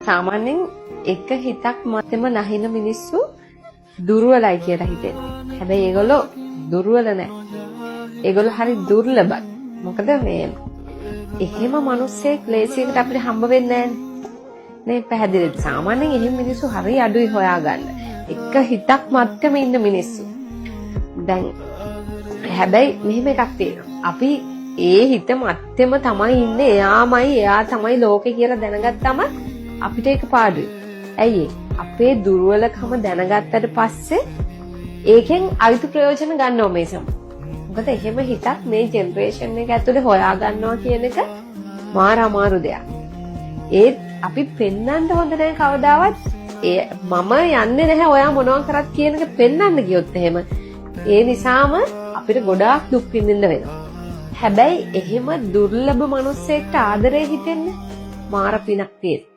සාමාන්‍යයෙන් එක හිතක් මතෙම නැහින මිනිස්සු දුර්වලයි කියලා හිතෙනවා. හැබැයි ඒගොල්ලෝ දුර්වල නැහැ. ඒගොල්ලෝ හරි දුර්ලභයි. මොකද මේ එහෙම මිනිස්සෙක් ලේසියකට අපිට හම්බ වෙන්නේ නැහැ නේ. පැහැදිලිද? සාමාන්‍යයෙන් එහෙම මිනිස්සු හරි අඩුයි හොයාගන්න. එක හිතක් මතෙම ඉන්න මිනිස්සු. දැන් හැබැයි මෙහෙම එකක් තියෙනවා. අපි ඒ හිත මැත්තේම තමයි ඉන්නේ. එයා තමයි ලෝකේ කියලා දැනගත්තම අපිට ඒක පාඩුයි. ඇයි අපේ දුර්වලකම දැනගත්තට පස්සේ ඒකෙන් අයිති ප්‍රයෝජන ගන්නවා මේ සම. මොකද එහෙම හිතක් මේ ජෙනරේෂන් එක ඇතුලේ හොයා ගන්නවා කියන එක මාර අමාරු දෙයක්. ඒත් අපි පෙන්වන්න හොඳ නැහැ කවදාවත්. මම යන්නේ නැහැ ඔයා මොනවා කරත් කියන එක පෙන්වන්න ගියොත් එහෙම ඒ නිසාම අපිට ගොඩාක් දුක් විඳින්න වෙනවා. හැබැයි එහෙම දුර්ලභ මිනිස්සෙක්ට ආදරේ හිතෙන්නේ මාර පිනක් තියෙනවා.